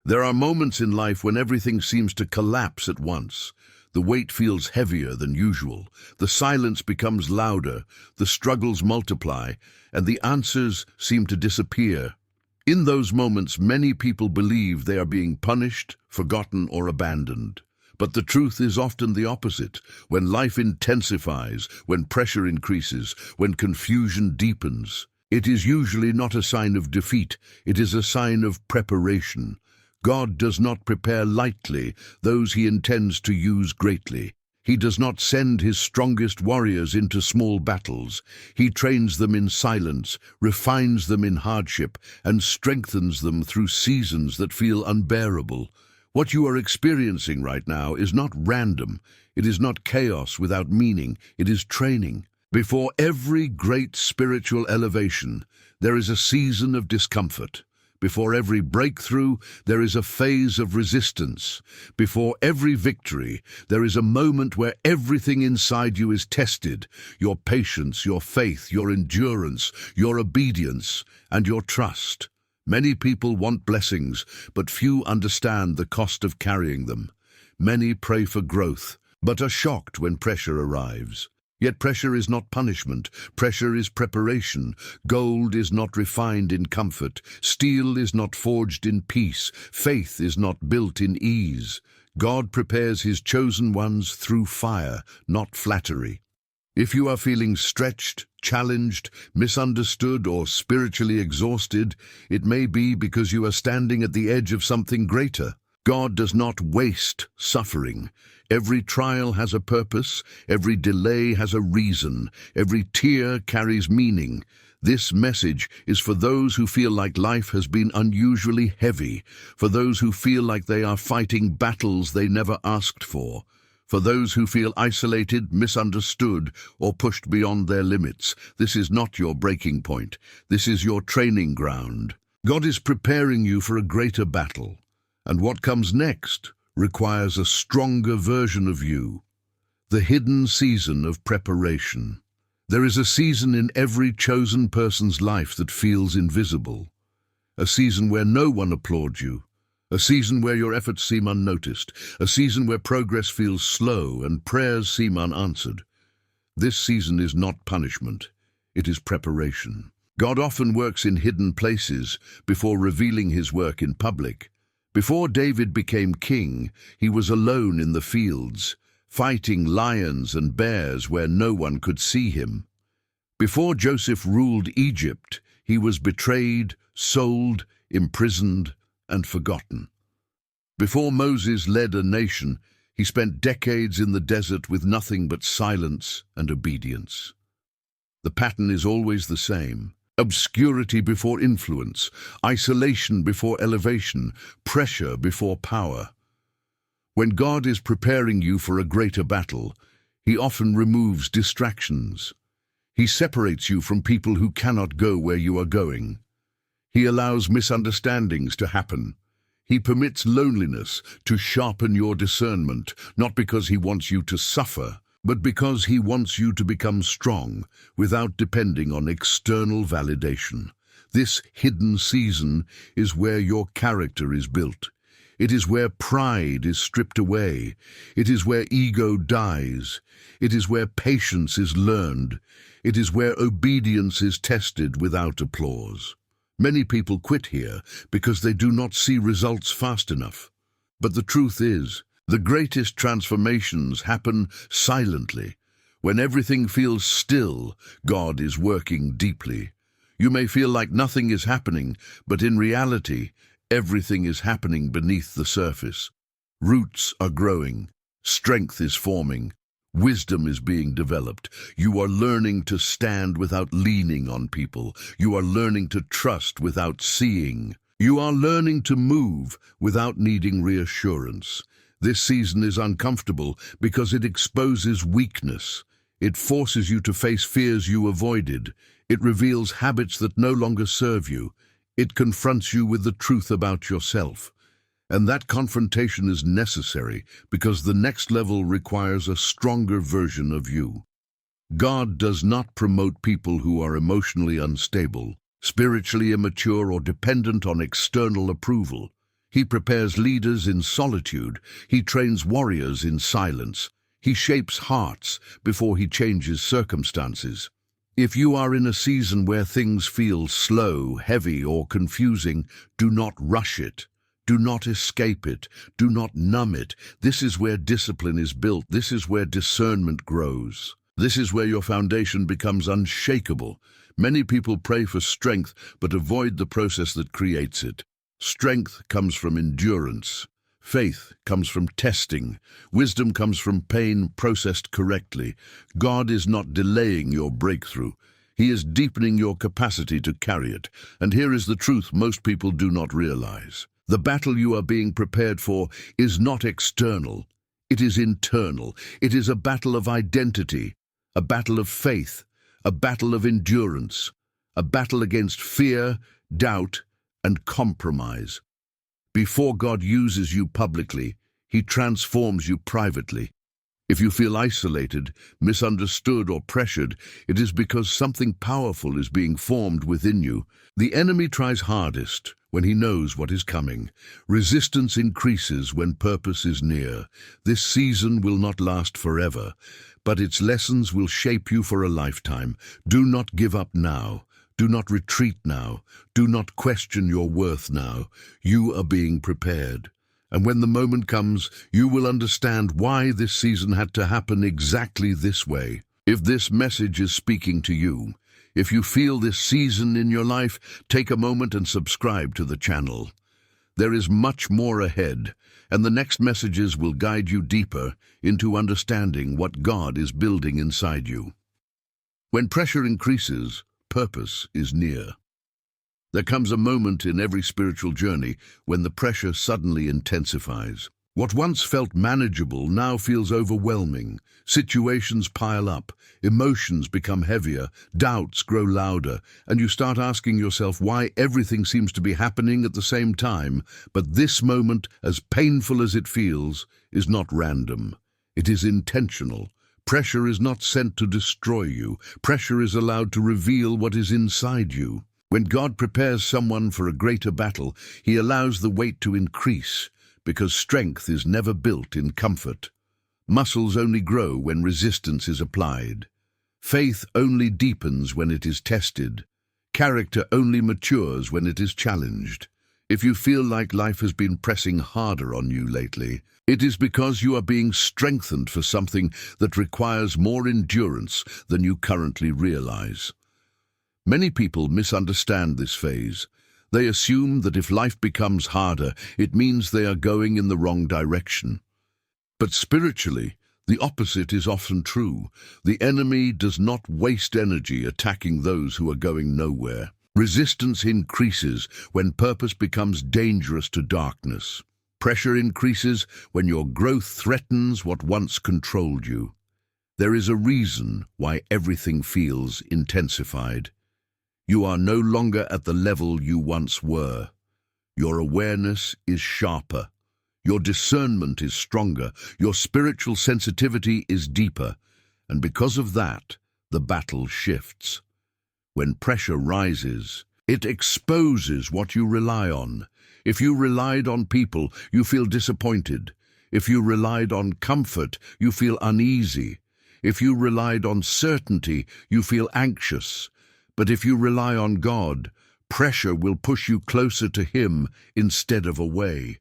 There are moments in life when everything seems to collapse at once. The weight feels heavier than usual. The silence becomes louder, the struggles multiply, and the answers seem to disappear. In those moments, many people believe they are being punished, forgotten, or abandoned. But the truth is often the opposite. When life intensifies, when pressure increases, when confusion deepens, it is usually not a sign of defeat, it is a sign of preparation. God does not prepare lightly those he intends to use greatly. He does not send his strongest warriors into small battles. He trains them in silence, refines them in hardship, and strengthens them through seasons that feel unbearable. What you are experiencing right now is not random. It is not chaos without meaning. It is training. Before every great spiritual elevation, there is a season of discomfort. Before every breakthrough, there is a phase of resistance. Before every victory, there is a moment where everything inside you is tested. Your patience, your faith, your endurance, your obedience, and your trust. Many people want blessings, but few understand the cost of carrying them. Many pray for growth, but are shocked when pressure arrives. Yet pressure is not punishment. Pressure is preparation. Gold is not refined in comfort. Steel is not forged in peace. Faith is not built in ease. God prepares his chosen ones through fire, not flattery. If you are feeling stretched, challenged, misunderstood, or spiritually exhausted, it may be because you are standing at the edge of something greater. God does not waste suffering. Every trial has a purpose, every delay has a reason, every tear carries meaning. This message is for those who feel like life has been unusually heavy, for those who feel like they are fighting battles they never asked for those who feel isolated, misunderstood, or pushed beyond their limits. This is not your breaking point. This is your training ground. God is preparing you for a greater battle. And what comes next requires a stronger version of you. The hidden season of preparation. There is a season in every chosen person's life that feels invisible. A season where no one applauds you. A season where your efforts seem unnoticed. A season where progress feels slow and prayers seem unanswered. This season is not punishment. It is preparation. God often works in hidden places before revealing his work in public. Before David became king, he was alone in the fields, fighting lions and bears where no one could see him. Before Joseph ruled Egypt, he was betrayed, sold, imprisoned, and forgotten. Before Moses led a nation, he spent decades in the desert with nothing but silence and obedience. The pattern is always the same. Obscurity before influence, isolation before elevation, pressure before power. When God is preparing you for a greater battle, he often removes distractions. He separates you from people who cannot go where you are going. He allows misunderstandings to happen. He permits loneliness to sharpen your discernment, not because he wants you to suffer, but because he wants you to become strong without depending on external validation. This hidden season is where your character is built. It is where pride is stripped away. It is where ego dies. It is where patience is learned. It is where obedience is tested without applause. Many people quit here because they do not see results fast enough. But the truth is, the greatest transformations happen silently. When everything feels still, God is working deeply. You may feel like nothing is happening, but in reality, everything is happening beneath the surface. Roots are growing, strength is forming, wisdom is being developed. You are learning to stand without leaning on people. You are learning to trust without seeing. You are learning to move without needing reassurance. This season is uncomfortable because it exposes weakness. It forces you to face fears you avoided. It reveals habits that no longer serve you. It confronts you with the truth about yourself. And that confrontation is necessary because the next level requires a stronger version of you. God does not promote people who are emotionally unstable, spiritually immature, or dependent on external approval. He prepares leaders in solitude. He trains warriors in silence. He shapes hearts before he changes circumstances. If you are in a season where things feel slow, heavy, or confusing, do not rush it. Do not escape it. Do not numb it. This is where discipline is built. This is where discernment grows. This is where your foundation becomes unshakable. Many people pray for strength, but avoid the process that creates it. Strength comes from endurance. Faith comes from testing. Wisdom comes from pain processed correctly. God is not delaying your breakthrough. He is deepening your capacity to carry it. And here is the truth most people do not realize. The battle you are being prepared for is not external. It is internal. It is a battle of identity, a battle of faith, a battle of endurance, a battle against fear, doubt, and compromise. Before God uses you publicly, He transforms you privately. If you feel isolated, misunderstood, or pressured, it is because something powerful is being formed within you. The enemy tries hardest when he knows what is coming. Resistance increases when purpose is near. This season will not last forever, but its lessons will shape you for a lifetime. Do not give up now. Do not retreat now. Do not question your worth now. You are being prepared. And when the moment comes, you will understand why this season had to happen exactly this way. If this message is speaking to you, if you feel this season in your life, take a moment and subscribe to the channel. There is much more ahead, and the next messages will guide you deeper into understanding what God is building inside you. When pressure increases, purpose is near. There comes a moment in every spiritual journey when the pressure suddenly intensifies. What once felt manageable now feels overwhelming. Situations pile up, emotions become heavier, doubts grow louder, and you start asking yourself why everything seems to be happening at the same time. But this moment, as painful as it feels, is not random. It is intentional. Pressure is not sent to destroy you. Pressure is allowed to reveal what is inside you. When God prepares someone for a greater battle, He allows the weight to increase, because strength is never built in comfort. Muscles only grow when resistance is applied. Faith only deepens when it is tested. Character only matures when it is challenged. If you feel like life has been pressing harder on you lately, it is because you are being strengthened for something that requires more endurance than you currently realize. Many people misunderstand this phase. They assume that if life becomes harder, it means they are going in the wrong direction. But spiritually, the opposite is often true. The enemy does not waste energy attacking those who are going nowhere. Resistance increases when purpose becomes dangerous to darkness. Pressure increases when your growth threatens what once controlled you. There is a reason why everything feels intensified. You are no longer at the level you once were. Your awareness is sharper. Your discernment is stronger. Your spiritual sensitivity is deeper. And because of that, the battle shifts. When pressure rises, it exposes what you rely on. If you relied on people, you feel disappointed. If you relied on comfort, you feel uneasy. If you relied on certainty, you feel anxious. But if you rely on God, pressure will push you closer to Him instead of away.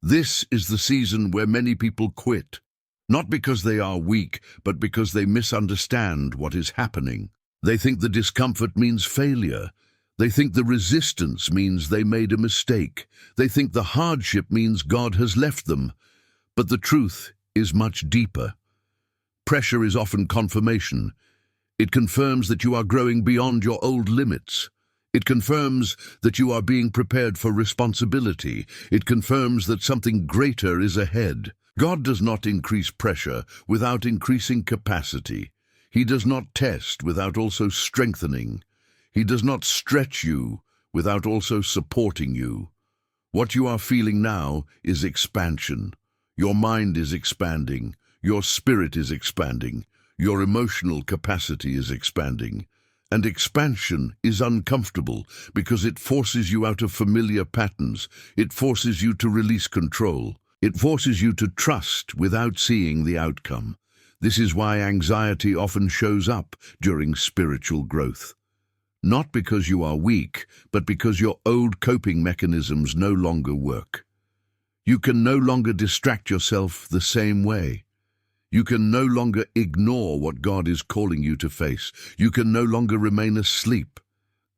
This is the season where many people quit, not because they are weak, but because they misunderstand what is happening. They think the discomfort means failure. They think the resistance means they made a mistake. They think the hardship means God has left them. But the truth is much deeper. Pressure is often confirmation. It confirms that you are growing beyond your old limits. It confirms that you are being prepared for responsibility. It confirms that something greater is ahead. God does not increase pressure without increasing capacity. He does not test without also strengthening. He does not stretch you without also supporting you. What you are feeling now is expansion. Your mind is expanding. Your spirit is expanding. Your emotional capacity is expanding. And expansion is uncomfortable because it forces you out of familiar patterns. It forces you to release control. It forces you to trust without seeing the outcome. This is why anxiety often shows up during spiritual growth. Not because you are weak, but because your old coping mechanisms no longer work. You can no longer distract yourself the same way. You can no longer ignore what God is calling you to face. You can no longer remain asleep,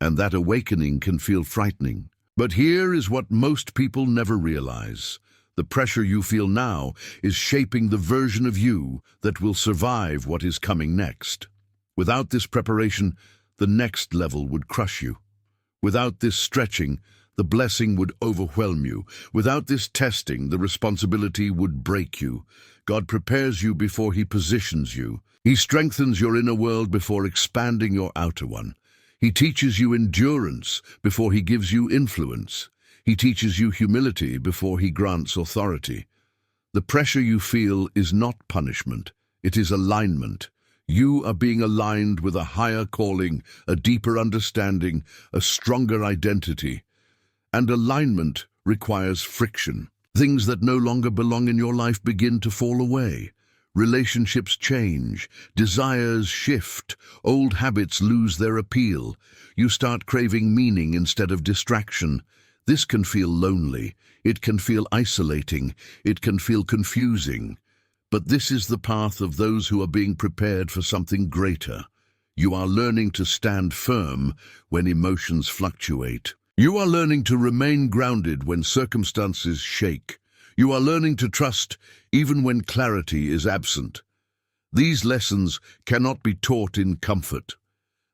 and that awakening can feel frightening. But here is what most people never realize. The pressure you feel now is shaping the version of you that will survive what is coming next. Without this preparation, the next level would crush you. Without this stretching, the blessing would overwhelm you. Without this testing, the responsibility would break you. God prepares you before He positions you. He strengthens your inner world before expanding your outer one. He teaches you endurance before He gives you influence. He teaches you humility before He grants authority. The pressure you feel is not punishment. It is alignment. You are being aligned with a higher calling, a deeper understanding, a stronger identity. And alignment requires friction. Things that no longer belong in your life begin to fall away. Relationships change, desires shift, old habits lose their appeal. You start craving meaning instead of distraction. This can feel lonely, it can feel isolating, it can feel confusing. But this is the path of those who are being prepared for something greater. You are learning to stand firm when emotions fluctuate. You are learning to remain grounded when circumstances shake. You are learning to trust even when clarity is absent. These lessons cannot be taught in comfort.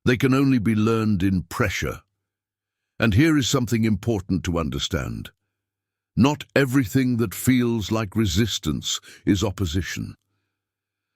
They can only be learned in pressure. And here is something important to understand. Not everything that feels like resistance is opposition.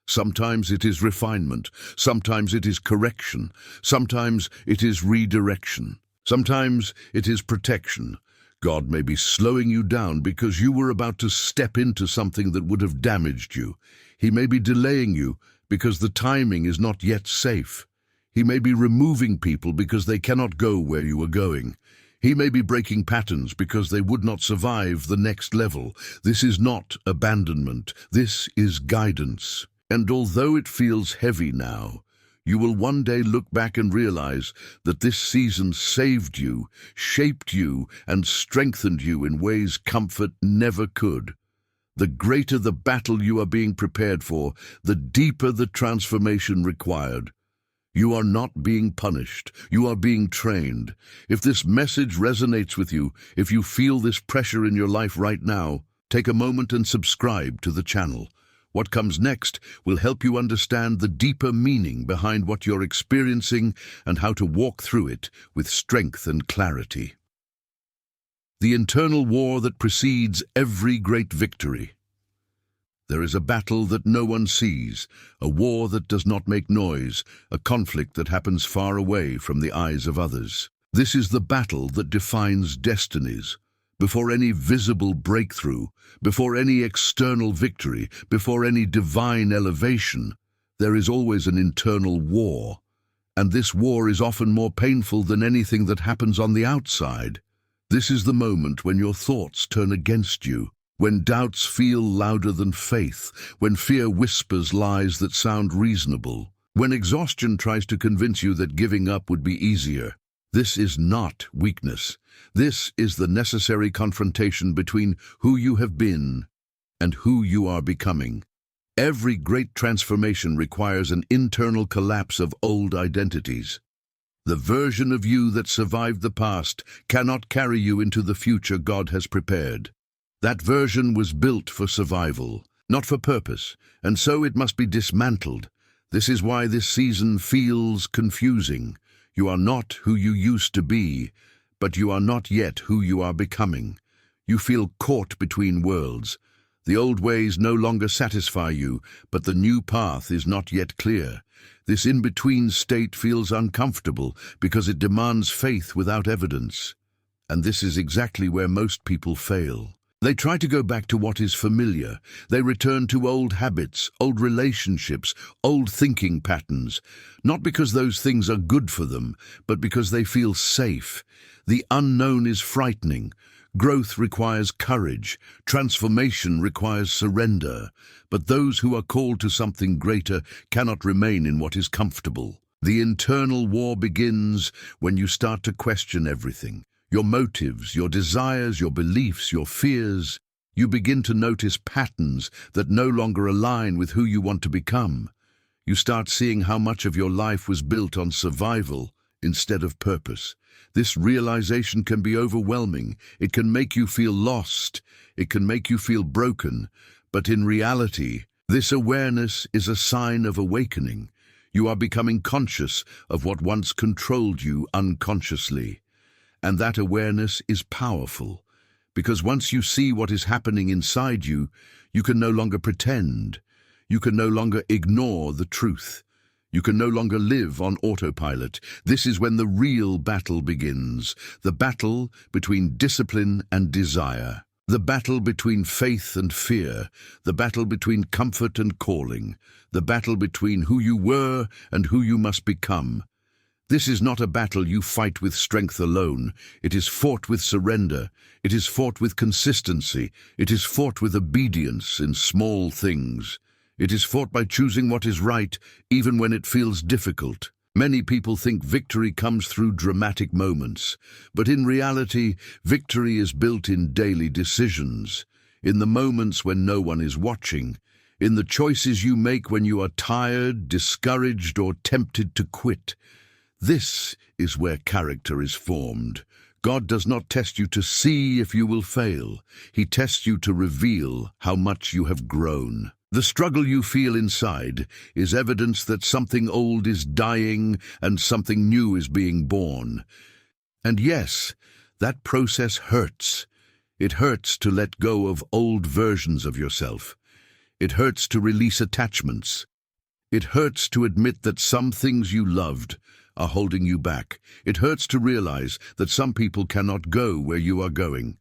Sometimes it is refinement, sometimes it is correction, sometimes it is redirection, sometimes it is protection. God may be slowing you down because you were about to step into something that would have damaged you. He may be delaying you because the timing is not yet safe. He may be removing people because they cannot go where you are going. He may be breaking patterns because they would not survive the next level. This is not abandonment. This is guidance. And although it feels heavy now, you will one day look back and realize that this season saved you, shaped you, and strengthened you in ways comfort never could. The greater the battle you are being prepared for, the deeper the transformation required. You are not being punished. You are being trained. If this message resonates with you, if you feel this pressure in your life right now, take a moment and subscribe to the channel. What comes next will help you understand the deeper meaning behind what you're experiencing and how to walk through it with strength and clarity. The internal war that precedes every great victory. There is a battle that no one sees, a war that does not make noise, a conflict that happens far away from the eyes of others. This is the battle that defines destinies. Before any visible breakthrough, before any external victory, before any divine elevation, there is always an internal war. And this war is often more painful than anything that happens on the outside. This is the moment when your thoughts turn against you, when doubts feel louder than faith, when fear whispers lies that sound reasonable, when exhaustion tries to convince you that giving up would be easier. This is not weakness. This is the necessary confrontation between who you have been and who you are becoming. Every great transformation requires an internal collapse of old identities. The version of you that survived the past cannot carry you into the future God has prepared. That version was built for survival, not for purpose, and so it must be dismantled. This is why this season feels confusing. You are not who you used to be, but you are not yet who you are becoming. You feel caught between worlds. The old ways no longer satisfy you, but the new path is not yet clear. This in-between state feels uncomfortable because it demands faith without evidence. And this is exactly where most people fail. They try to go back to what is familiar. They return to old habits, old relationships, old thinking patterns, not because those things are good for them, but because they feel safe. The unknown is frightening. Growth requires courage. Transformation requires surrender. But those who are called to something greater cannot remain in what is comfortable. The internal war begins when you start to question everything. Your motives, your desires, your beliefs, your fears. You begin to notice patterns that no longer align with who you want to become. You start seeing how much of your life was built on survival instead of purpose. This realization can be overwhelming. It can make you feel lost. It can make you feel broken. But in reality, this awareness is a sign of awakening. You are becoming conscious of what once controlled you unconsciously. And that awareness is powerful, because once you see what is happening inside you, you can no longer pretend. You can no longer ignore the truth. You can no longer live on autopilot. This is when the real battle begins, the battle between discipline and desire, the battle between faith and fear, the battle between comfort and calling, the battle between who you were and who you must become. This is not a battle you fight with strength alone. It is fought with surrender. It is fought with consistency. It is fought with obedience in small things. It is fought by choosing what is right, even when it feels difficult. Many people think victory comes through dramatic moments, but in reality, victory is built in daily decisions, in the moments when no one is watching, in the choices you make when you are tired, discouraged, or tempted to quit. This is where character is formed. God does not test you to see if you will fail. He tests you to reveal how much you have grown. The struggle you feel inside is evidence that something old is dying and something new is being born. And yes, that process hurts. It hurts to let go of old versions of yourself. It hurts to release attachments. It hurts to admit that some things you loved are holding you back. It hurts to realize that some people cannot go where you are going.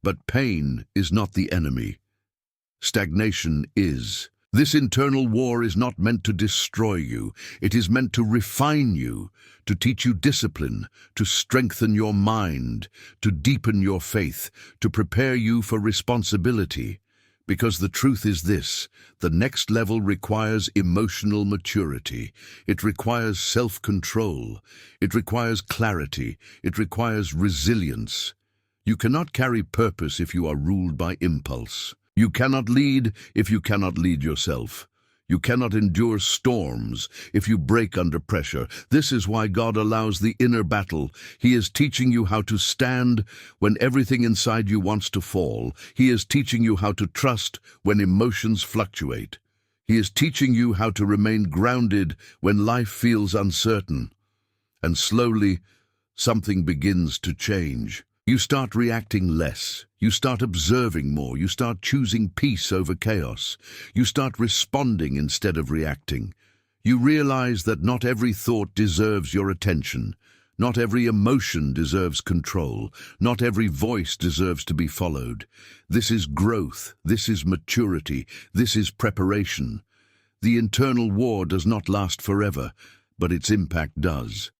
But pain is not the enemy. Stagnation is. This internal war is not meant to destroy you. It is meant to refine you, to teach you discipline, to strengthen your mind, to deepen your faith, to prepare you for responsibility. Because the truth is this, the next level requires emotional maturity. It requires self-control. It requires clarity. It requires resilience. You cannot carry purpose if you are ruled by impulse. You cannot lead if you cannot lead yourself. You cannot endure storms if you break under pressure. This is why God allows the inner battle. He is teaching you how to stand when everything inside you wants to fall. He is teaching you how to trust when emotions fluctuate. He is teaching you how to remain grounded when life feels uncertain. And slowly, something begins to change. You start reacting less. You start observing more. You start choosing peace over chaos. You start responding instead of reacting. You realize that not every thought deserves your attention. Not every emotion deserves control. Not every voice deserves to be followed. This is growth. This is maturity. This is preparation. The internal war does not last forever, but its impact does.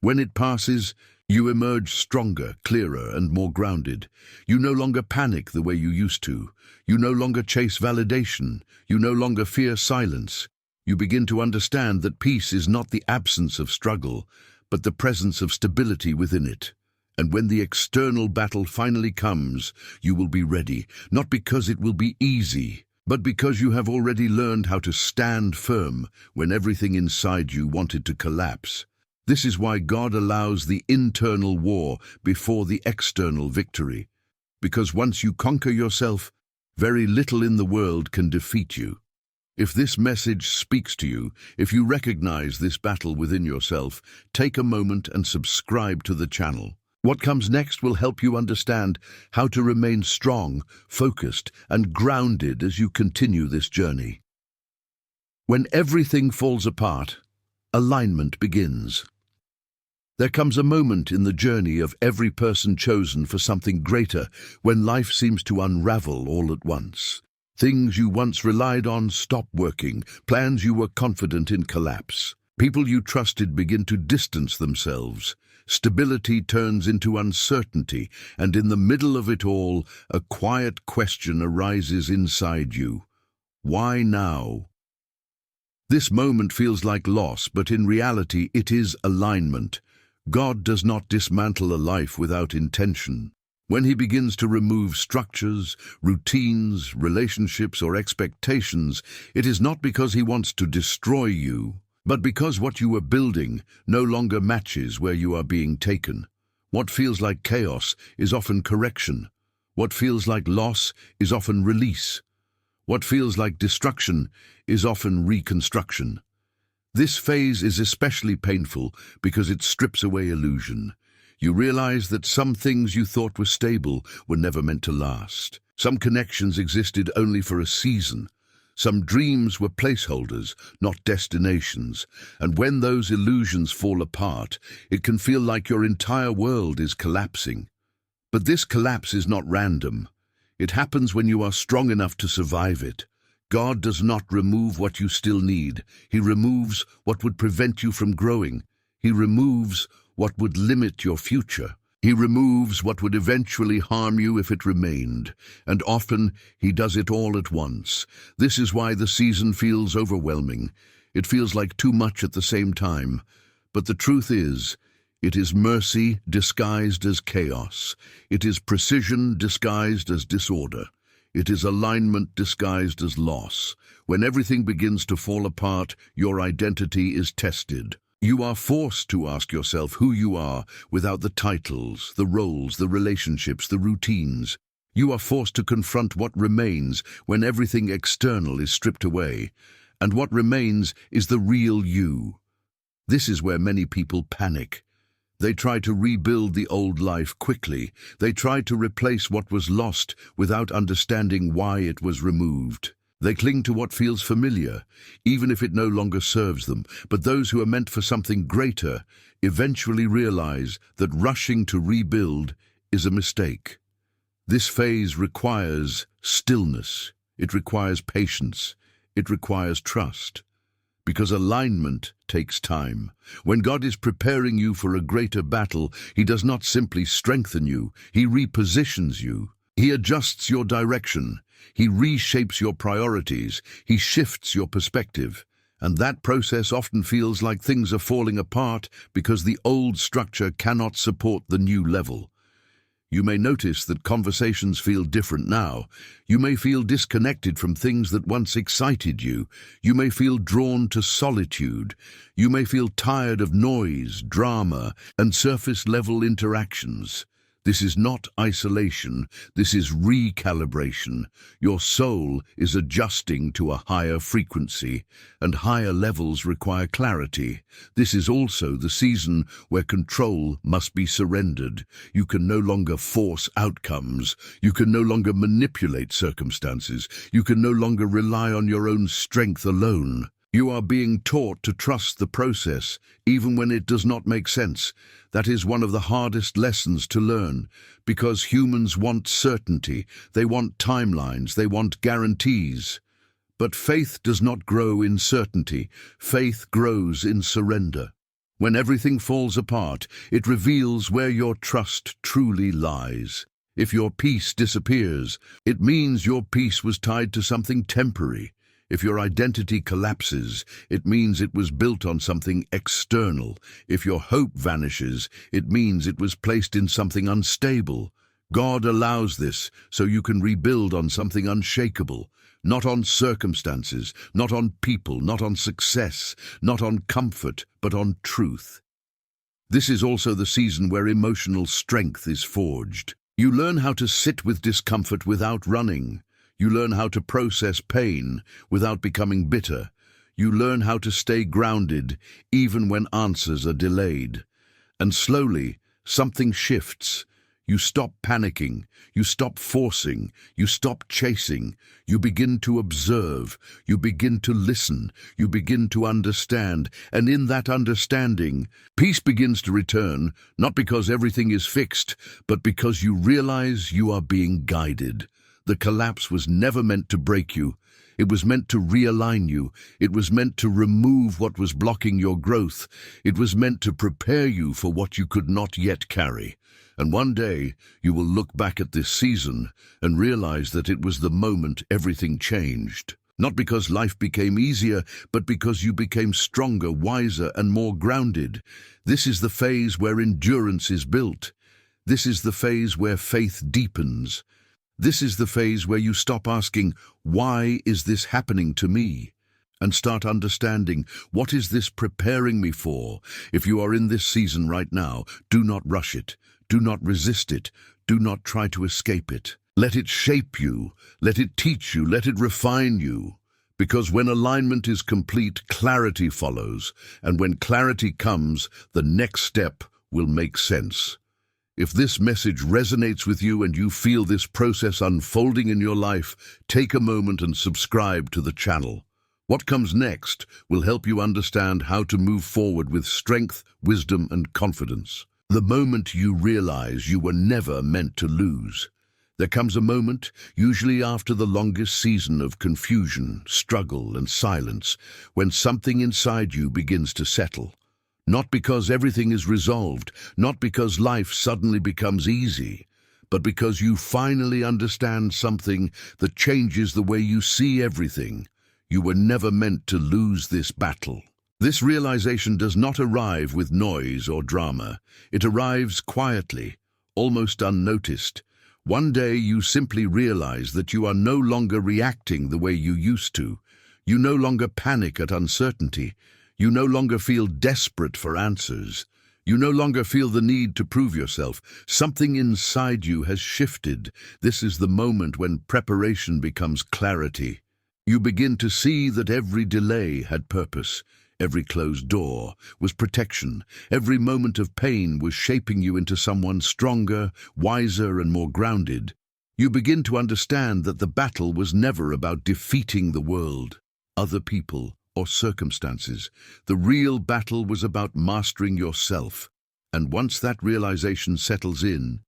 When it passes, you emerge stronger, clearer, and more grounded. You no longer panic the way you used to. You no longer chase validation. You no longer fear silence. You begin to understand that peace is not the absence of struggle, but the presence of stability within it. And when the external battle finally comes, you will be ready, not because it will be easy, but because you have already learned how to stand firm when everything inside you wanted to collapse. This is why God allows the internal war before the external victory. Because once you conquer yourself, very little in the world can defeat you. If this message speaks to you, if you recognize this battle within yourself, take a moment and subscribe to the channel. What comes next will help you understand how to remain strong, focused, and grounded as you continue this journey. When everything falls apart, alignment begins. There comes a moment in the journey of every person chosen for something greater when life seems to unravel all at once. Things you once relied on stop working, plans you were confident in collapse. People you trusted begin to distance themselves. Stability turns into uncertainty, and in the middle of it all, a quiet question arises inside you. Why now? This moment feels like loss, but in reality it is alignment. God does not dismantle a life without intention. When he begins to remove structures, routines, relationships, or expectations, it is not because he wants to destroy you, but because what you were building no longer matches where you are being taken. What feels like chaos is often correction. What feels like loss is often release. What feels like destruction is often reconstruction. This phase is especially painful because it strips away illusion. You realize that some things you thought were stable were never meant to last. Some connections existed only for a season. Some dreams were placeholders, not destinations. And when those illusions fall apart, it can feel like your entire world is collapsing. But this collapse is not random. It happens when you are strong enough to survive it. God does not remove what you still need. He removes what would prevent you from growing. He removes what would limit your future. He removes what would eventually harm you if it remained. And often, he does it all at once. This is why the season feels overwhelming. It feels like too much at the same time. But the truth is, it is mercy disguised as chaos. It is precision disguised as disorder. It is alignment disguised as loss. When everything begins to fall apart, your identity is tested. You are forced to ask yourself who you are without the titles, the roles, the relationships, the routines. You are forced to confront what remains when everything external is stripped away. And what remains is the real you. This is where many people panic. They try to rebuild the old life quickly. They try to replace what was lost without understanding why it was removed. They cling to what feels familiar, even if it no longer serves them. But those who are meant for something greater eventually realize that rushing to rebuild is a mistake. This phase requires stillness. It requires patience. It requires trust. Because alignment takes time. When God is preparing you for a greater battle, he does not simply strengthen you, he repositions you. He adjusts your direction. He reshapes your priorities. He shifts your perspective. And that process often feels like things are falling apart because the old structure cannot support the new level. You may notice that conversations feel different now. You may feel disconnected from things that once excited you. You may feel drawn to solitude. You may feel tired of noise, drama, and surface-level interactions. This is not isolation, this is recalibration. Your soul is adjusting to a higher frequency, and higher levels require clarity. This is also the season where control must be surrendered. You can no longer force outcomes. You can no longer manipulate circumstances. You can no longer rely on your own strength alone. You are being taught to trust the process, even when it does not make sense. That is one of the hardest lessons to learn, because humans want certainty, they want timelines, they want guarantees. But faith does not grow in certainty, faith grows in surrender. When everything falls apart, it reveals where your trust truly lies. If your peace disappears, it means your peace was tied to something temporary. If your identity collapses, it means it was built on something external. If your hope vanishes, it means it was placed in something unstable. God allows this so you can rebuild on something unshakable, not on circumstances, not on people, not on success, not on comfort, but on truth. This is also the season where emotional strength is forged. You learn how to sit with discomfort without running. You learn how to process pain without becoming bitter. You learn how to stay grounded even when answers are delayed. And slowly, something shifts. You stop panicking, you stop forcing, you stop chasing, you begin to observe, you begin to listen, you begin to understand, and in that understanding, peace begins to return, not because everything is fixed, but because you realize you are being guided. The collapse was never meant to break you. It was meant to realign you. It was meant to remove what was blocking your growth. It was meant to prepare you for what you could not yet carry. And one day, you will look back at this season and realize that it was the moment everything changed. Not because life became easier, but because you became stronger, wiser, and more grounded. This is the phase where endurance is built. This is the phase where faith deepens. This is the phase where you stop asking, "Why is this happening to me?" and start understanding, "What is this preparing me for?" If you are in this season right now, do not rush it. Do not resist it. Do not try to escape it. Let it shape you. Let it teach you. Let it refine you. Because when alignment is complete, clarity follows. And when clarity comes, the next step will make sense. If this message resonates with you and you feel this process unfolding in your life, take a moment and subscribe to the channel. What comes next will help you understand how to move forward with strength, wisdom, and confidence. The moment you realize you were never meant to lose. There comes a moment, usually after the longest season of confusion, struggle, and silence, when something inside you begins to settle. Not because everything is resolved, not because life suddenly becomes easy, but because you finally understand something that changes the way you see everything. You were never meant to lose this battle. This realization does not arrive with noise or drama. It arrives quietly, almost unnoticed. One day you simply realize that you are no longer reacting the way you used to. You no longer panic at uncertainty. You no longer feel desperate for answers. You no longer feel the need to prove yourself. Something inside you has shifted. This is the moment when preparation becomes clarity. You begin to see that every delay had purpose. Every closed door was protection. Every moment of pain was shaping you into someone stronger, wiser, and more grounded. You begin to understand that the battle was never about defeating the world, other people, or circumstances. The real battle was about mastering yourself. And once that realization settles in,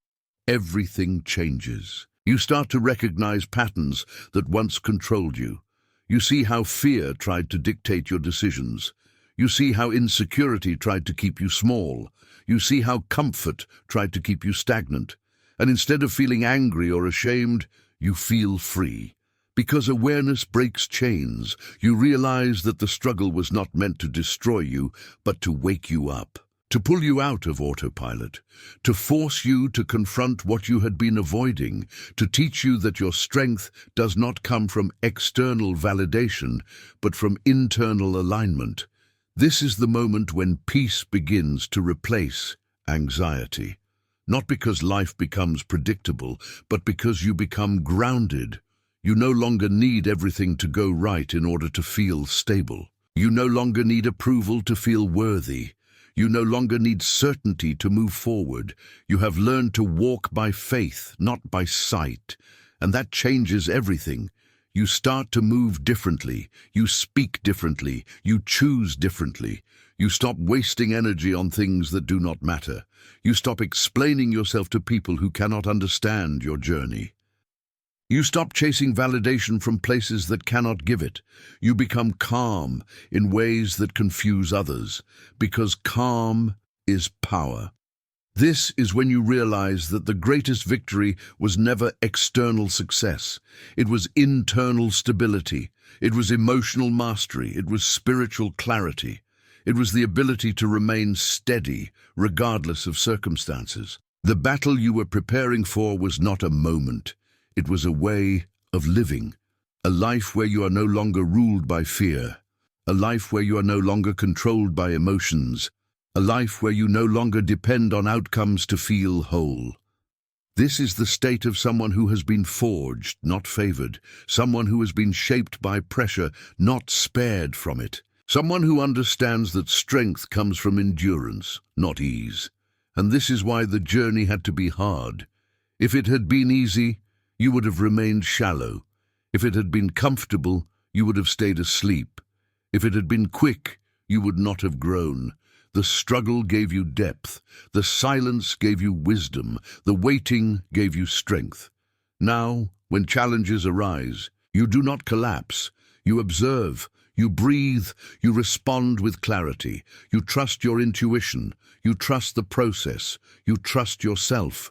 everything changes. You start to recognize patterns that once controlled you. You see how fear tried to dictate your decisions. You see how insecurity tried to keep you small. You see how comfort tried to keep you stagnant. And instead of feeling angry or ashamed, you feel free. Because awareness breaks chains, you realize that the struggle was not meant to destroy you, but to wake you up, to pull you out of autopilot, to force you to confront what you had been avoiding, to teach you that your strength does not come from external validation, but from internal alignment. This is the moment when peace begins to replace anxiety. Not because life becomes predictable, but because you become grounded. You no longer need everything to go right in order to feel stable. You no longer need approval to feel worthy. You no longer need certainty to move forward. You have learned to walk by faith, not by sight. And that changes everything. You start to move differently. You speak differently. You choose differently. You stop wasting energy on things that do not matter. You stop explaining yourself to people who cannot understand your journey. You stop chasing validation from places that cannot give it. You become calm in ways that confuse others, because calm is power. This is when you realize that the greatest victory was never external success. It was internal stability. It was emotional mastery. It was spiritual clarity. It was the ability to remain steady, regardless of circumstances. The battle you were preparing for was not a moment. It was a way of living, a life where you are no longer ruled by fear, a life where you are no longer controlled by emotions, a life where you no longer depend on outcomes to feel whole. This is the state of someone who has been forged, not favored, someone who has been shaped by pressure, not spared from it, someone who understands that strength comes from endurance, not ease. And this is why the journey had to be hard. If it had been easy, you would have remained shallow. If it had been comfortable, you would have stayed asleep. If it had been quick, you would not have grown. The struggle gave you depth. The silence gave you wisdom. The waiting gave you strength. Now, when challenges arise, you do not collapse. You observe. You breathe. You respond with clarity. You trust your intuition. You trust the process. You trust yourself.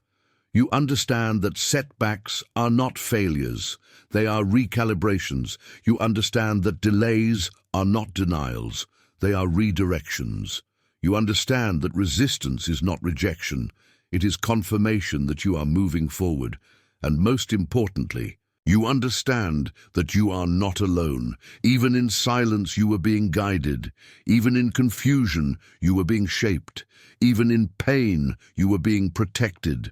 You understand that setbacks are not failures. They are recalibrations. You understand that delays are not denials. They are redirections. You understand that resistance is not rejection. It is confirmation that you are moving forward. And most importantly, you understand that you are not alone. Even in silence, you were being guided. Even in confusion, you were being shaped. Even in pain, you were being protected.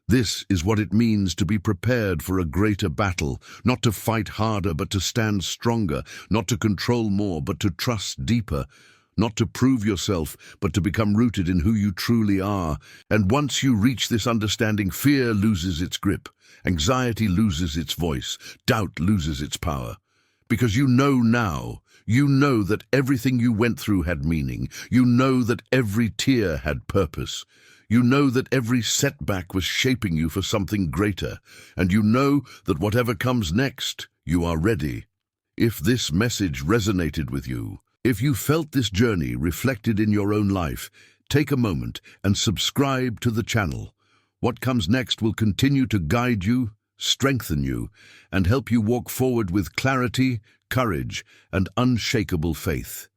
This is what it means to be prepared for a greater battle, not to fight harder, but to stand stronger, not to control more, but to trust deeper, not to prove yourself, but to become rooted in who you truly are. And once you reach this understanding, fear loses its grip, anxiety loses its voice, doubt loses its power. Because you know now, you know that everything you went through had meaning. You know that every tear had purpose. You know that every setback was shaping you for something greater. And you know that whatever comes next, you are ready. If this message resonated with you, if you felt this journey reflected in your own life, take a moment and subscribe to the channel. What comes next will continue to guide you, strengthen you, and help you walk forward with clarity, courage, and unshakable faith.